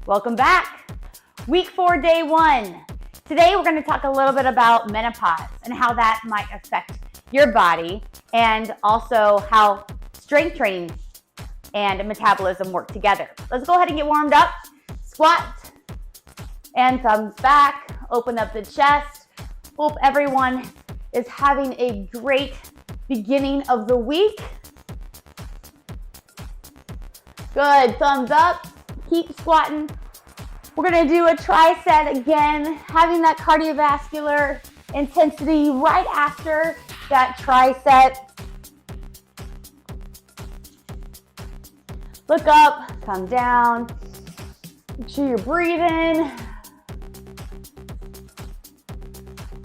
Welcome back. Week 4, day 1. Today we're going to talk a little bit about menopause and how that might affect your body, and also how strength training and metabolism work together. Let's go ahead and get warmed up. Squat and thumbs back. Open up the chest. Hope everyone is having a great beginning of the week. Good, thumbs up. Keep squatting. We're gonna do a tricep again, having that cardiovascular intensity right after that tricep. Look up, come down. Make sure you're breathing.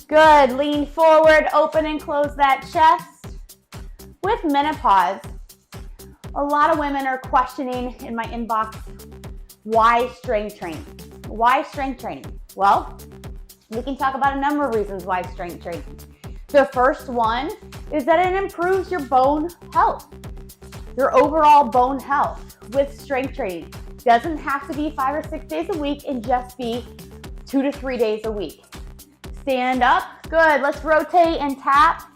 Good, lean forward, open and close that chest. With menopause, a lot of women are questioning in my inbox, why strength training? Why strength training? Well, we can talk about a number of reasons why strength training. The first one is that it improves your bone health, your overall bone health with strength training. Doesn't have to be 5 or 6 days a week, and just be 2 to 3 days a week. Stand up, good, let's rotate and tap.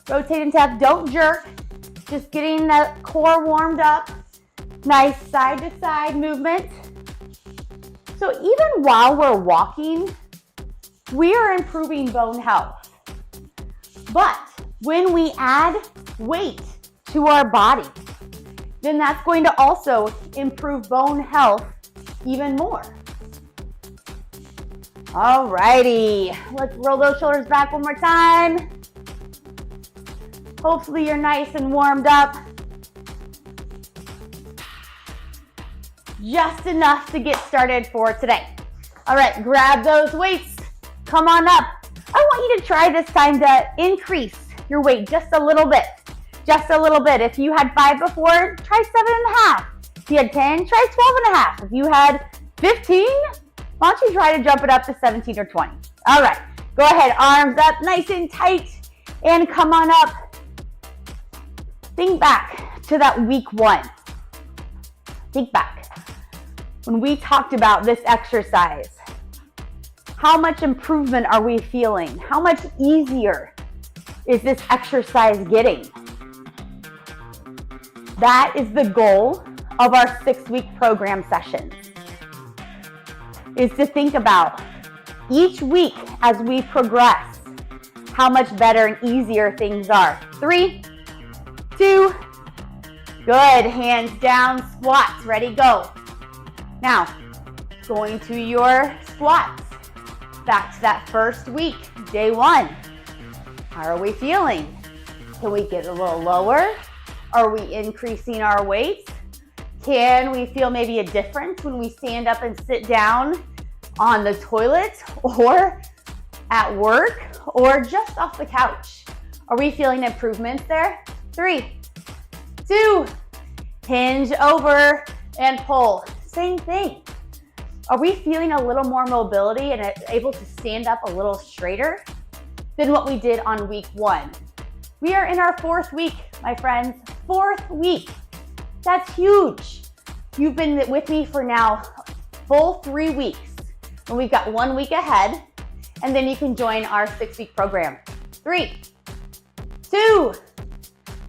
Rotate and tap, don't jerk. Just getting that core warmed up. Nice side to side movement. So even while we're walking, we are improving bone health. But when we add weight to our body, then that's going to also improve bone health even more. Alrighty, let's roll those shoulders back one more time. Hopefully you're nice and warmed up. Just enough to get started for today. All right, grab those weights. Come on up. I want you to try this time to increase your weight just a little bit. Just a little bit. If you had 5 before, try 7.5. If you had 10, try 12.5. If you had 15, why don't you try to jump it up to 17 or 20? All right, go ahead, arms up nice and tight, and come on up. Think back to that week 1. Think back. When we talked about this exercise, how much improvement are we feeling? How much easier is this exercise getting? That is the goal of our 6-week program sessions, is to think about each week as we progress, how much better and easier things are. 3, 2, good, hands down, squats, ready, go. Now, going to your squats, back to that first week, day 1. How are we feeling? Can we get a little lower? Are we increasing our weights? Can we feel maybe a difference when we stand up and sit down on the toilet, or at work, or just off the couch? Are we feeling improvements there? 3, 2, hinge over and pull. Same thing. Are we feeling a little more mobility and able to stand up a little straighter than what we did on week 1? We are in our 4th week, my friends. 4th week. That's huge. You've been with me for now full 3 weeks. And we've got 1 week ahead, and then you can join our 6-week program. 3, 2,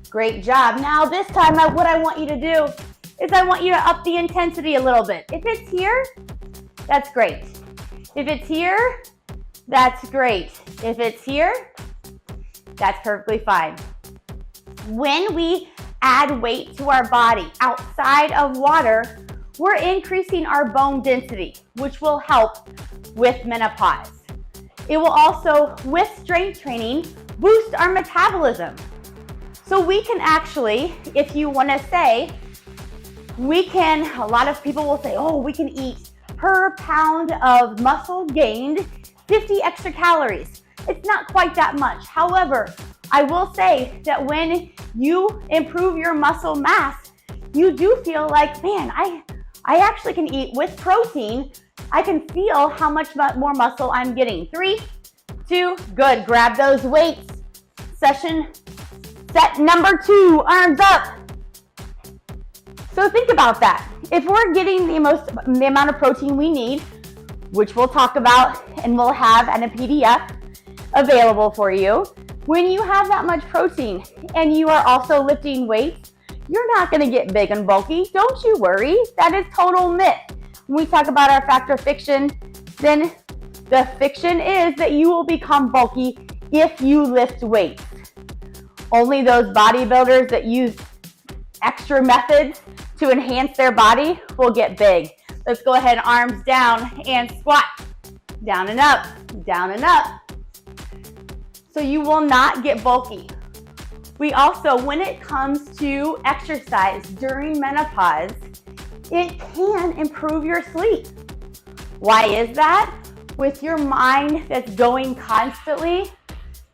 great job. Now this time, what I want you to do is I want you to up the intensity a little bit. If it's here, that's great. If it's here, that's great. If it's here, that's perfectly fine. When we add weight to our body outside of water, we're increasing our bone density, which will help with menopause. It will also, with strength training, boost our metabolism. So we can actually, if you want to say, a lot of people will say, oh, we can eat per pound of muscle gained 50 extra calories. It's not quite that much. However, I will say that when you improve your muscle mass, you do feel like, man, I actually can eat with protein. I can feel how much more muscle I'm getting. 3, 2, good. Grab those weights. Set number 2, arms up. So think about that. if we're getting the amount of protein we need, which we'll talk about and we'll have in a PDF available for you, when you have that much protein and you are also lifting weights, you're not gonna get big and bulky. Don't you worry, that is total myth. When we talk about our factor fiction, then the fiction is that you will become bulky if you lift weights. Only those bodybuilders that use extra methods to enhance their body will get big. Let's go ahead, arms down and squat. Down and up, down and up. So you will not get bulky. We also, when it comes to exercise during menopause, it can improve your sleep. Why is that? With your mind that's going constantly,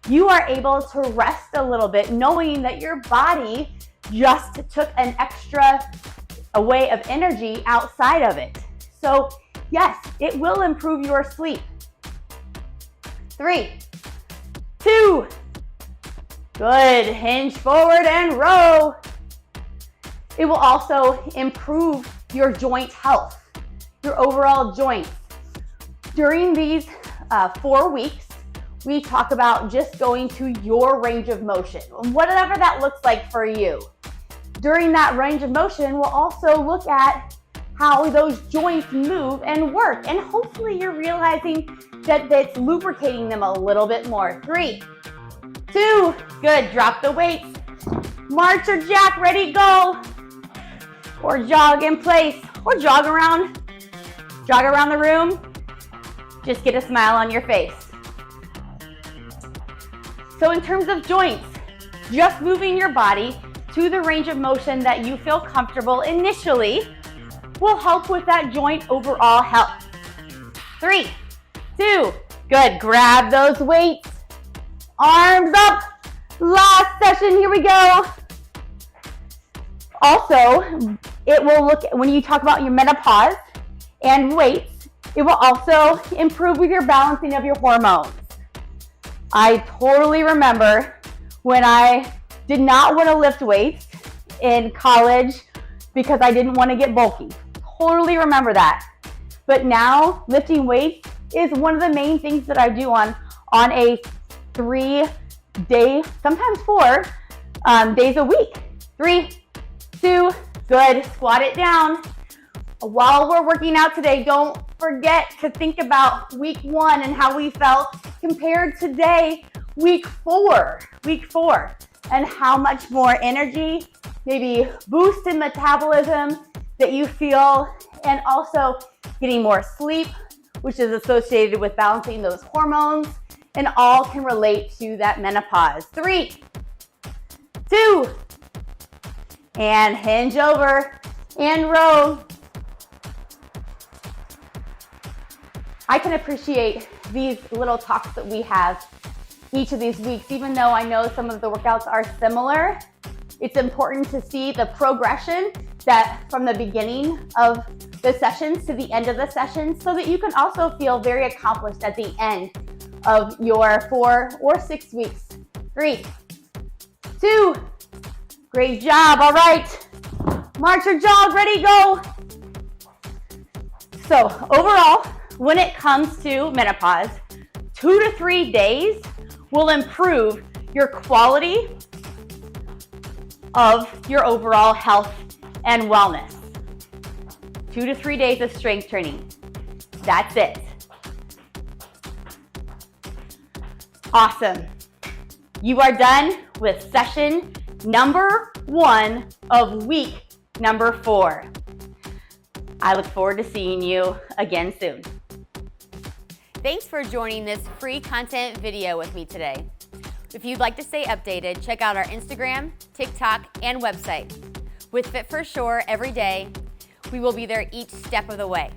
you are able to rest a little bit knowing that your body just took an extra way of energy outside of it. So yes, it will improve your sleep. 3, 2, good, hinge forward and row. It will also improve your joint health, your overall joints. During these 4 weeks, we talk about just going to your range of motion, whatever that looks like for you. During that range of motion, we'll also look at how those joints move and work, and hopefully you're realizing that that's lubricating them a little bit more. 3, 2, good, drop the weights. March or jack, ready, go. Or jog in place, or jog around the room. Just get a smile on your face. So in terms of joints, just moving your body to the range of motion that you feel comfortable initially will help with that joint overall health. 3, 2, good, grab those weights. Arms up, last session, here we go. Also, it will look, when you talk about your menopause and weights, it will also improve with your balancing of your hormones. I totally remember when I did not want to lift weights in college because I didn't want to get bulky. Totally remember that. But now lifting weights is one of the main things that I do on a 3-day, sometimes 4 days a week. 3, 2, good, squat it down. While we're working out today, don't forget to think about week 1 and how we felt compared to today, week 4, and how much more energy, maybe boost in metabolism that you feel, and also getting more sleep, which is associated with balancing those hormones, and all can relate to that menopause. 3, 2, and hinge over and row. I can appreciate these little talks that we have each of these weeks, even though I know some of the workouts are similar. It's important to see the progression that from the beginning of the sessions to the end of the session, so that you can also feel very accomplished at the end of your 4 or 6 weeks. 3, 2, great job. All right, march or jog, ready, go. So overall, when it comes to menopause, 2 to 3 days will improve your quality of your overall health and wellness. 2 to 3 days of strength training. That's it. Awesome. You are done with session number 1 of week number 4. I look forward to seeing you again soon. Thanks for joining this free content video with me today. If you'd like to stay updated, check out our Instagram, TikTok, and website. With Fit for Shore every day, we will be there each step of the way.